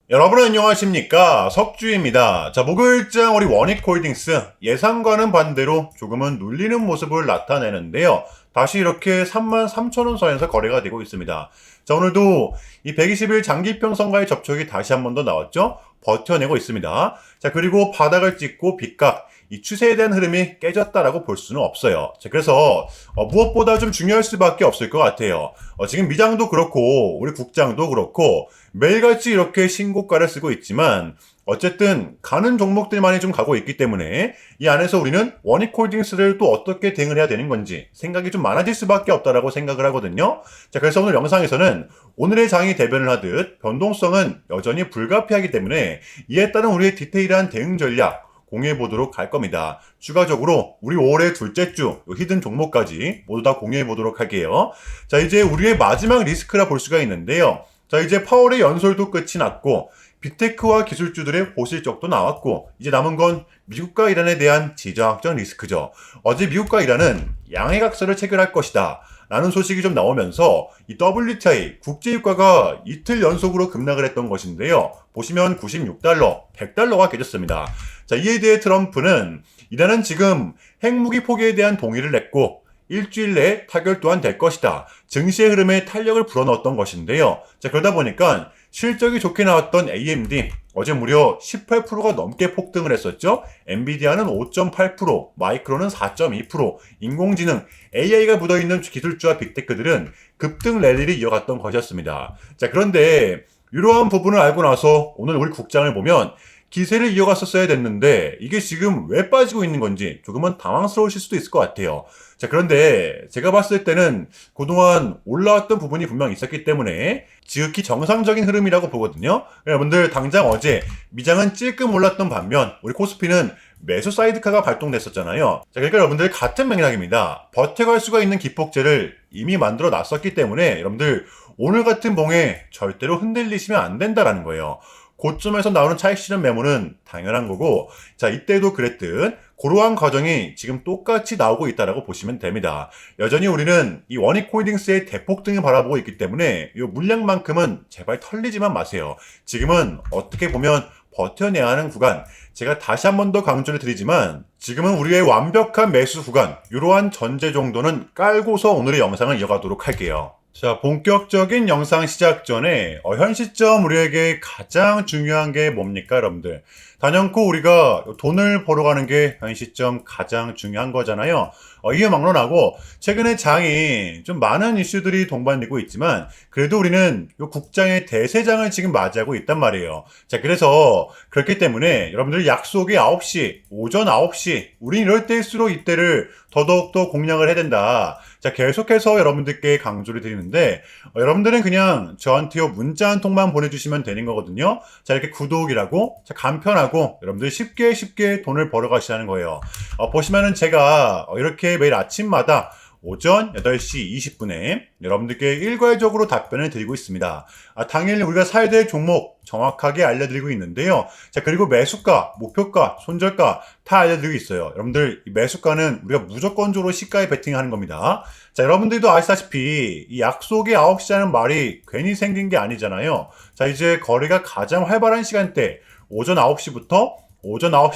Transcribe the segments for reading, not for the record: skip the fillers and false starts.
여러분 안녕하십니까, 석주입니다. 자, 목요일장 우리 원익홀딩스 예상과는 반대로 조금은 눌리는 모습을 나타내는데요. 다시 이렇게 33,000원 선에서 거래가 되고 있습니다. 자, 오늘도 이 120일 장기평선과의 접촉이 다시 한 번 더 나왔죠. 버텨내고 있습니다. 자, 그리고 바닥을 찍고 빗각, 이 추세에 대한 흐름이 깨졌다라고 볼 수는 없어요. 자, 그래서 무엇보다 좀 중요할 수밖에 없을 것 같아요. 지금 미장도 그렇고 우리 국장도 그렇고 매일같이 이렇게 신고가를 쓰고 있지만 어쨌든 가는 종목들만이 좀 가고 있기 때문에 이 안에서 우리는 원익홀딩스를 또 어떻게 대응을 해야 되는 건지 생각이 좀 많아질 수밖에 없다라고 생각을 하거든요. 자, 그래서 오늘 영상에서는 오늘의 장이 대변을 하듯 변동성은 여전히 불가피하기 때문에 이에 따른 우리의 디테일한 대응 전략 공유해 보도록 할 겁니다. 추가적으로 우리 5월의 둘째 주 히든 종목까지 모두 다 공유해 보도록 할게요. 자, 이제 우리의 마지막 리스크라 볼 수가 있는데요. 자, 이제 파월의 연설도 끝이 났고 빅테크와 기술주들의 보실적도 나왔고 이제 남은 건 미국과 이란에 대한 지정학적 리스크죠. 어제 미국과 이란은 양해각서를 체결할 것이다 라는 소식이 좀 나오면서 이 WTI 국제유가가 이틀 연속으로 급락을 했던 것인데요. 보시면 96달러, 100달러가 깨졌습니다. 자, 이에 대해 트럼프는 이란은 지금 핵무기 포기에 대한 동의를 냈고 일주일 내에 타결 또한 될 것이다. 증시의 흐름에 탄력을 불어넣었던 것인데요. 자, 그러다 보니까 실적이 좋게 나왔던 AMD 어제 무려 18%가 넘게 폭등을 했었죠. 엔비디아는 5.8%, 마이크론은 4.2%, 인공지능, AI가 묻어있는 기술주와 빅테크들은 급등 랠리를 이어갔던 것이었습니다. 자, 그런데 이러한 부분을 알고 나서 오늘 우리 국장을 보면 기세를 이어갔었어야 됐는데 이게 지금 왜 빠지고 있는 건지 조금은 당황스러우실 수도 있을 것 같아요. 자, 그런데 제가 봤을 때는 그동안 올라왔던 부분이 분명 있었기 때문에 지극히 정상적인 흐름이라고 보거든요. 여러분들 당장 어제 미장은 찔끔 올랐던 반면 우리 코스피는 매수 사이드카가 발동됐었잖아요. 자, 그러니까 여러분들 같은 맥락입니다. 버텨갈 수가 있는 기폭제를 이미 만들어 놨었기 때문에 여러분들 오늘 같은 봉에 절대로 흔들리시면 안 된다라는 거예요. 고점에서 나오는 차익 실현 매물은 당연한 거고, 자, 이때도 그랬듯 그러한 과정이 지금 똑같이 나오고 있다라고 보시면 됩니다. 여전히 우리는 이 원익홀딩스의 대폭등을 바라보고 있기 때문에 이 물량만큼은 제발 털리지만 마세요. 지금은 어떻게 보면 버텨내야 하는 구간, 제가 다시 한 번 더 강조를 드리지만 지금은 우리의 완벽한 매수 구간, 이러한 전제 정도는 깔고서 오늘의 영상을 이어가도록 할게요. 자, 본격적인 영상 시작 전에 현 시점 우리에게 가장 중요한 게 뭡니까, 여러분들? 단연코 우리가 돈을 벌어가는 게 현 시점 가장 중요한 거잖아요. 이에 막론하고 최근에 장이 좀 많은 이슈들이 동반되고 있지만 그래도 우리는 이 국장의 대세장을 지금 맞이하고 있단 말이에요. 자, 그래서 그렇기 때문에 여러분들 약속이 9시, 오전 9시, 우린 이럴 때일수록 이때를 더더욱더 공략을 해야 된다. 자, 계속해서 여러분들께 강조를 드리는데 여러분들은 그냥 저한테 문자 한 통만 보내주시면 되는 거거든요. 자, 이렇게 구독이라고 자, 간편하고 여러분들 쉽게 돈을 벌어 가시라는 거예요. 보시면은 제가 이렇게 매일 아침마다 오전 8시 20분에 여러분들께 일괄적으로 답변을 드리고 있습니다. 당일 우리가 사야 될 종목 정확하게 알려드리고 있는데요. 자, 그리고 매수가, 목표가, 손절가 다 알려드리고 있어요. 여러분들 이 매수가는 우리가 무조건적으로 시가에 베팅하는 겁니다. 자, 여러분들도 아시다시피 이 약속이 9시라는 말이 괜히 생긴 게 아니잖아요. 자, 이제 거래가 가장 활발한 시간대 오전 9시부터 오전 9시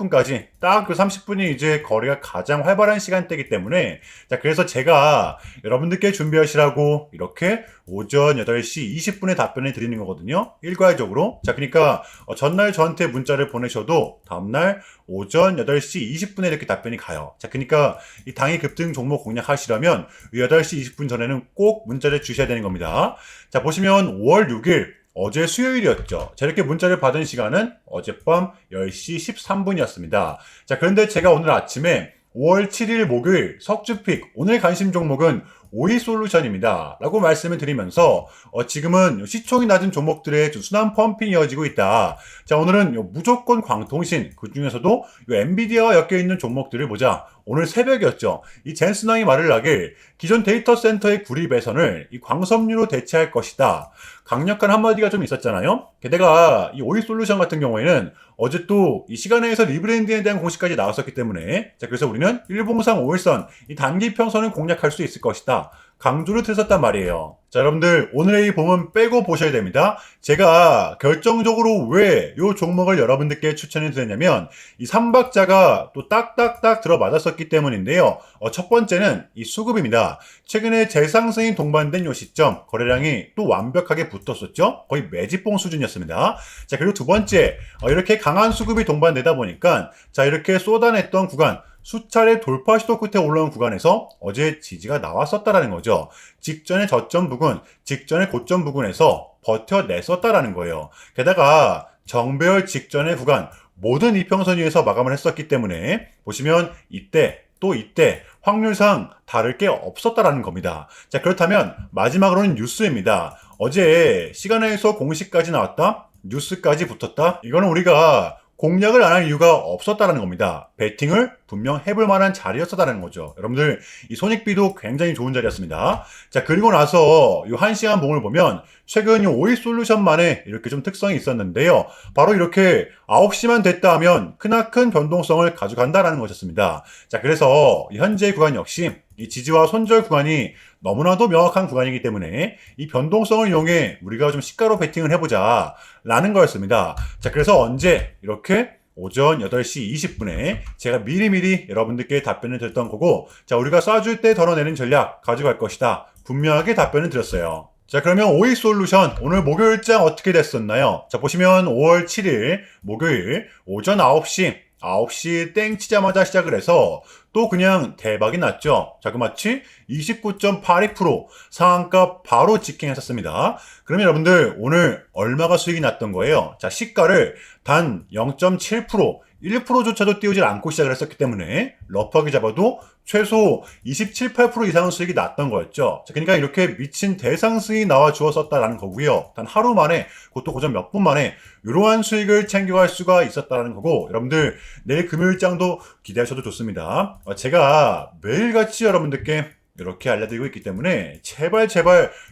30분까지 딱 그 30분이 이제 거래가 가장 활발한 시간대이기 때문에 자, 그래서 제가 여러분들께 준비하시라고 이렇게 오전 8시 20분에 답변을 드리는 거거든요. 일괄적으로. 자, 그러니까 전날 저한테 문자를 보내셔도 다음날 오전 8시 20분에 이렇게 답변이 가요. 자, 그러니까 이 당일 급등 종목 공략하시려면 8시 20분 전에는 꼭 문자를 주셔야 되는 겁니다. 자, 보시면 5월 6일 어제 수요일이었죠. 자, 이렇게 문자를 받은 시간은 어젯밤 10시 13분이었습니다. 자, 그런데 제가 오늘 아침에 5월 7일 목요일 석주픽 오늘 관심 종목은 오이솔루션입니다 라고 말씀을 드리면서 지금은 시총이 낮은 종목들의 순환 펌핑이 이어지고 있다. 자, 오늘은 무조건 광통신 그 중에서도 엔비디아와 엮여있는 종목들을 보자. 오늘 새벽이었죠. 이 젠슨왕이 말을 하길 기존 데이터 센터의 구리배선을 이 광섬유로 대체할 것이다. 강력한 한마디가 좀 있었잖아요. 게다가 이 오이솔루션 같은 경우에는 어제 또 이 시간에서 리브랜딩에 대한 공식까지 나왔었기 때문에 자, 그래서 우리는 일봉상 5일선 이 단기 평선을 공략할 수 있을 것이다 강조를 드렸었단 말이에요. 자, 여러분들 오늘의 이 봉은 빼고 보셔야 됩니다. 제가 결정적으로 왜 이 종목을 여러분들께 추천해 드렸냐면 이 삼박자가 또 딱딱딱 들어맞았었기 때문인데요. 첫 번째는 이 수급입니다. 최근에 재상승이 동반된 이 시점 거래량이 또 완벽하게 붙었었죠. 거의 매집봉 수준이었습니다. 자, 그리고 두 번째 이렇게 강한 수급이 동반되다 보니까 자, 이렇게 쏟아냈던 구간 수차례 돌파 시도 끝에 올라온 구간에서 어제 지지가 나왔었다라는 거죠. 직전의 저점 부근, 직전의 고점 부근에서 버텨냈었다라는 거예요. 게다가 정배열 직전의 구간 모든 이평선 위에서 마감을 했었기 때문에 보시면 이때 또 이때 확률상 다를 게 없었다라는 겁니다. 자, 그렇다면 마지막으로는 뉴스입니다. 어제 시간에서 공식까지 나왔다, 뉴스까지 붙었다. 이거는 우리가 공략을 안 할 이유가 없었다는 겁니다. 배팅을 분명 해볼 만한 자리였었다는 거죠. 여러분들 이 손익비도 굉장히 좋은 자리였습니다. 자, 그리고 나서 이 1시간 봉을 보면 최근 이 오이솔루션만의 이렇게 좀 특성이 있었는데요. 바로 이렇게 9시만 됐다 하면 크나큰 변동성을 가져간다는 것이었습니다. 자, 그래서 현재 구간 역시 이 지지와 손절 구간이 너무나도 명확한 구간이기 때문에 이 변동성을 이용해 우리가 좀 시가로 베팅을 해보자 라는 거였습니다. 자, 그래서 언제 이렇게 오전 8시 20분에 제가 미리미리 여러분들께 답변을 드렸던 거고, 자, 우리가 쏴줄 때 덜어내는 전략 가져갈 것이다 분명하게 답변을 드렸어요. 자, 그러면 오이솔루션 오늘 목요일장 어떻게 됐었나요? 자, 보시면 5월 7일 목요일 오전 9시 땡 치자마자 시작을 해서 또 그냥 대박이 났죠. 자그마치 29.82% 상한가 바로 직행했었습니다. 그러면 여러분들 오늘 얼마가 수익이 났던 거예요? 자, 시가를 단 0.7%, 1%조차도 띄우질 않고 시작을 했었기 때문에 러프하게 잡아도 최소 27, 8% 이상은 수익이 났던 거였죠. 자, 그러니까 이렇게 미친 대상승이 나와 주었었다라는 거고요. 단 하루 만에, 그것도 고작 몇 분 만에 이러한 수익을 챙겨갈 수가 있었다라는 거고, 여러분들 내일 금요일장도 기대하셔도 좋습니다. 제가 매일같이 여러분들께 이렇게 알려드리고 있기 때문에 제발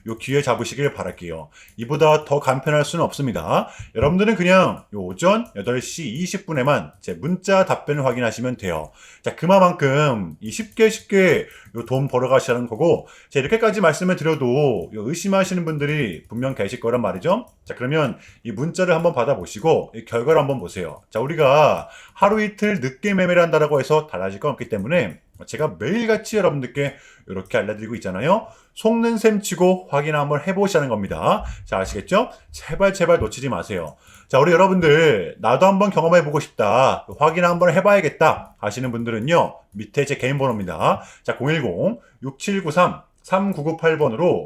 요 기회 잡으시길 바랄게요. 이보다 더 간편할 수는 없습니다. 여러분들은 그냥 요 오전 8시 20분에만 제 문자 답변을 확인하시면 돼요. 자, 그만큼 쉽게 요 돈 벌어가시라는 거고, 자, 이렇게까지 말씀을 드려도 요 의심하시는 분들이 분명 계실 거란 말이죠. 자, 그러면 이 문자를 한번 받아보시고 이 결과를 한번 보세요. 자, 우리가 하루 이틀 늦게 매매를 한다라고 해서 달라질 건 없기 때문에 제가 매일같이 여러분들께 이렇게 알려드리고 있잖아요. 속는 셈 치고 확인 한번 해보시라는 겁니다. 자, 아시겠죠? 제발 놓치지 마세요. 자, 우리 여러분들 나도 한번 경험해보고 싶다, 확인 한번 해봐야겠다 하시는 분들은요, 밑에 제 개인 번호입니다. 자, 010-6793-3998번으로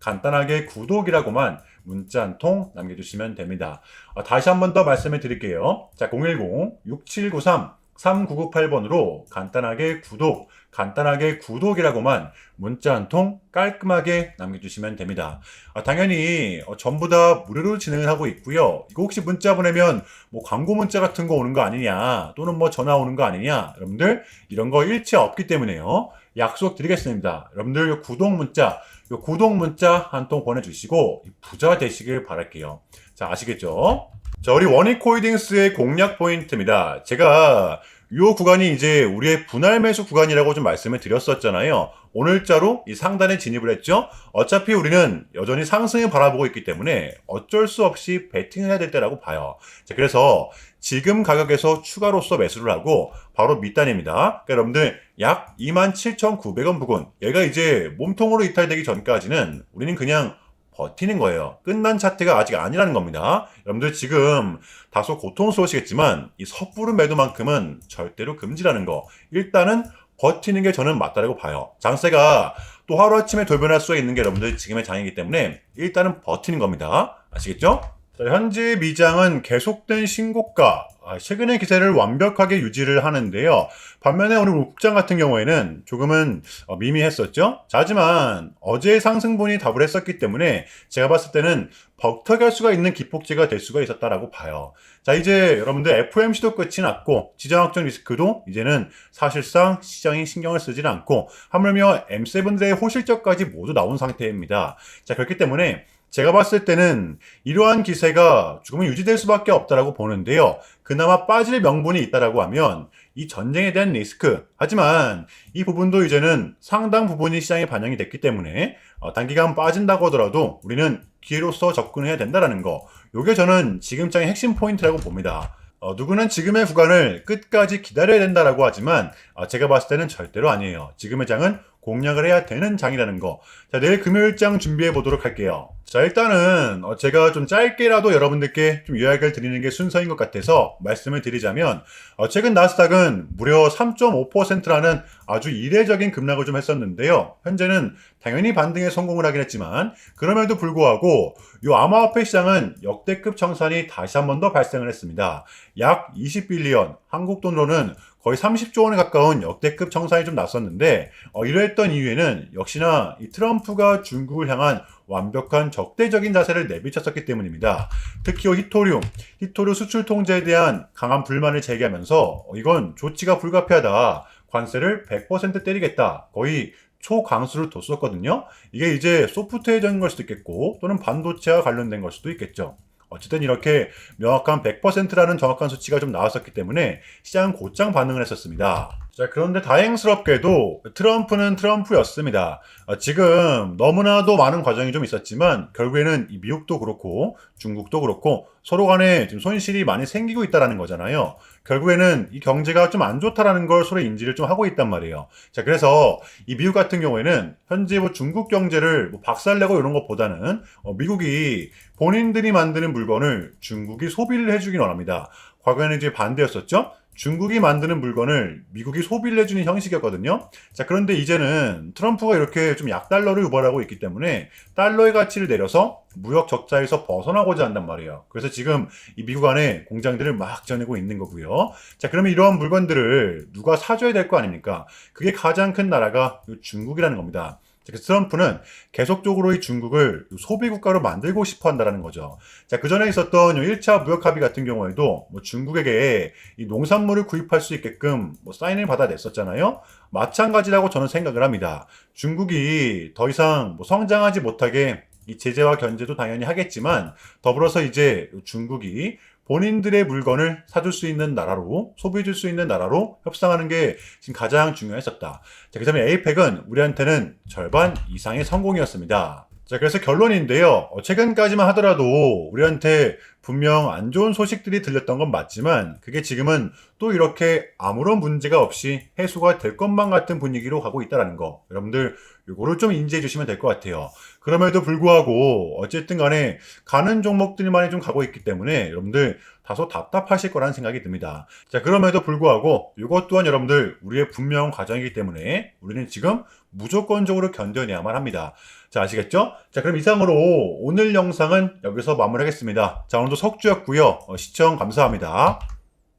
간단하게 구독이라고만 문자 한 통 남겨주시면 됩니다. 다시 한번 더 말씀해 드릴게요. 자, 010-6793-3998번으로 간단하게 구독이라고만 문자 한 통 깔끔하게 남겨주시면 됩니다. 당연히 전부 다 무료로 진행을 하고 있고요. 이거 혹시 문자 보내면 뭐 광고 문자 같은 거 오는 거 아니냐, 또는 뭐 전화 오는 거 아니냐, 여러분들 이런 거 일체 없기 때문에요. 약속 드리겠습니다. 여러분들 요 구독 문자 한 통 보내주시고 부자 되시길 바랄게요. 자, 아시겠죠? 자, 우리 원익홀딩스의 공략 포인트입니다. 제가 이 구간이 이제 우리의 분할 매수 구간이라고 좀 말씀을 드렸었잖아요. 오늘자로 이 상단에 진입을 했죠. 어차피 우리는 여전히 상승을 바라보고 있기 때문에 어쩔 수 없이 베팅을 해야 될 때라고 봐요. 자, 그래서 지금 가격에서 추가로서 매수를 하고 바로 밑단입니다. 그러니까 여러분들 약 27,900원 부근, 얘가 이제 몸통으로 이탈되기 전까지는 우리는 그냥 버티는 거예요. 끝난 차트가 아직 아니라는 겁니다. 여러분들 지금 다소 고통스러우시겠지만 이 섣부른 매도만큼은 절대로 금지라는 거, 일단은 버티는 게 저는 맞다고 봐요. 장세가 또 하루아침에 돌변할 수가 있는 게 여러분들 지금의 장이기 때문에 일단은 버티는 겁니다. 아시겠죠? 자, 현재 미장은 계속된 신고가, 최근의 기세를 완벽하게 유지를 하는데요. 반면에 오늘 국장 같은 경우에는 조금은 미미했었죠. 자, 하지만 어제 상승분이 답을 했었기 때문에 제가 봤을 때는 벅터갈 수가 있는 기폭제가 될 수가 있었다라고 봐요. 자, 이제 여러분들 FOMC도 끝이 났고 지정학적 리스크도 이제는 사실상 시장이 신경을 쓰지 않고, 하물며 M7들의 호실적까지 모두 나온 상태입니다. 자, 그렇기 때문에 제가 봤을 때는 이러한 기세가 조금은 유지될 수밖에 없다라고 보는데요. 그나마 빠질 명분이 있다라고 하면 이 전쟁에 대한 리스크. 하지만 이 부분도 이제는 상당 부분이 시장에 반영이 됐기 때문에 단기간 빠진다고 하더라도 우리는 기회로서 접근해야 된다라는 거. 요게 저는 지금장의 핵심 포인트라고 봅니다. 누구는 지금의 구간을 끝까지 기다려야 된다라고 하지만 제가 봤을 때는 절대로 아니에요. 지금의 장은 공략을 해야 되는 장이라는 거. 자, 내일 금요일장 준비해 보도록 할게요. 자, 일단은 제가 좀 짧게라도 여러분들께 좀 요약을 드리는 게 순서인 것 같아서 말씀을 드리자면 최근 나스닥은 무려 3.5%라는 아주 이례적인 급락을 좀 했었는데요. 현재는 당연히 반등에 성공을 하긴 했지만 그럼에도 불구하고 이 암호화폐 시장은 역대급 청산이 다시 한 번 더 발생을 했습니다. 약 20빌리언, 한국 돈으로는 거의 30조 원에 가까운 역대급 청산이 좀 났었는데 이러했던 이유에는 역시나 이 트럼프가 중국을 향한 완벽한 적대적인 자세를 내비쳤었기 때문입니다. 특히 히토류 수출 통제에 대한 강한 불만을 제기하면서 이건 조치가 불가피하다. 관세를 100% 때리겠다. 거의 초강수를 뒀었거든요. 이게 이제 소프트웨어적인 걸 수도 있겠고 또는 반도체와 관련된 걸 수도 있겠죠. 어쨌든 이렇게 명확한 100%라는 정확한 수치가 좀 나왔었기 때문에 시장은 곧장 반응을 했었습니다. 자, 그런데 다행스럽게도 트럼프는 트럼프였습니다. 지금 너무나도 많은 과정이 좀 있었지만 결국에는 이 미국도 그렇고 중국도 그렇고 서로 간에 지금 손실이 많이 생기고 있다는 거잖아요. 결국에는 이 경제가 좀 안 좋다라는 걸 서로 인지를 좀 하고 있단 말이에요. 자, 그래서 이 미국 같은 경우에는 현재 중국 경제를 박살내고 이런 것보다는 미국이 본인들이 만드는 물건을 중국이 소비를 해주긴 원합니다. 과거에는 이제 반대였었죠. 중국이 만드는 물건을 미국이 소비를 해주는 형식이었거든요. 자, 그런데 이제는 트럼프가 이렇게 좀 약달러를 유발하고 있기 때문에 달러의 가치를 내려서 무역 적자에서 벗어나고자 한단 말이에요. 그래서 지금 이 미국 안에 공장들을 막 지어내고 있는 거고요. 자, 그러면 이러한 물건들을 누가 사줘야 될 거 아닙니까? 그게 가장 큰 나라가 중국이라는 겁니다. 그래서 트럼프는 계속적으로 이 중국을 소비 국가로 만들고 싶어 한다는 거죠. 자, 그 전에 있었던 1차 무역 합의 같은 경우에도 중국에게 이 농산물을 구입할 수 있게끔 사인을 받아냈었잖아요. 마찬가지라고 저는 생각을 합니다. 중국이 더 이상 성장하지 못하게 이 제재와 견제도 당연히 하겠지만 더불어서 이제 중국이 본인들의 물건을 사줄 수 있는 나라로, 소비해줄 수 있는 나라로 협상하는 게 지금 가장 중요했었다. 자, 그 다음에 에이펙은 우리한테는 절반 이상의 성공이었습니다. 자, 그래서 결론인데요. 최근까지만 하더라도 우리한테 분명 안 좋은 소식들이 들렸던 건 맞지만 그게 지금은 또 이렇게 아무런 문제가 없이 해소가 될 것만 같은 분위기로 가고 있다는 거. 여러분들 이거를 좀 인지해 주시면 될 것 같아요. 그럼에도 불구하고 어쨌든 간에 가는 종목들만이 좀 가고 있기 때문에 여러분들 다소 답답하실 거라는 생각이 듭니다. 자, 그럼에도 불구하고 이것 또한 여러분들 우리의 분명한 과정이기 때문에 우리는 지금 무조건적으로 견뎌내야만 합니다. 자, 아시겠죠? 자, 그럼 이상으로 오늘 영상은 여기서 마무리하겠습니다. 자, 오늘도 석주였고요. 시청 감사합니다.